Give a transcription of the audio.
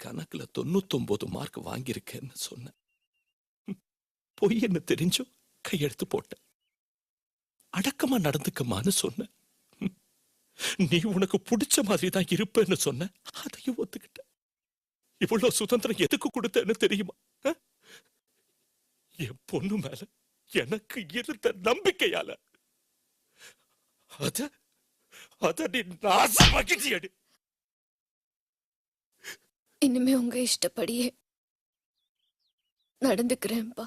கணக்குல 99 மார்க் வாங்கியிருக்கேன்னு சொன்னேன். பொய்ன்னு தெரிஞ்சும் கையெழுத்து போட்டேன். அடக்கமா நடந்துக்கமான்னு சொன்ன. நீ உனக்கு பிடிச்ச மாதிரி தான் இருப்பேன்னு சொன்ன. அதையும் ஒத்துக்கிட்ட. இவ்வளவு சுதந்திரம் எதுக்கு கொடுத்தேன்னு தெரியுமா? என் பொண்ணு மேல எனக்கு இருந்த நம்பிக்கையால. அத நீ நாசமாக்கிட்டியடி. இனிமே உங்க இஷ்டப்படியே நடந்துக்கிறேன்பா.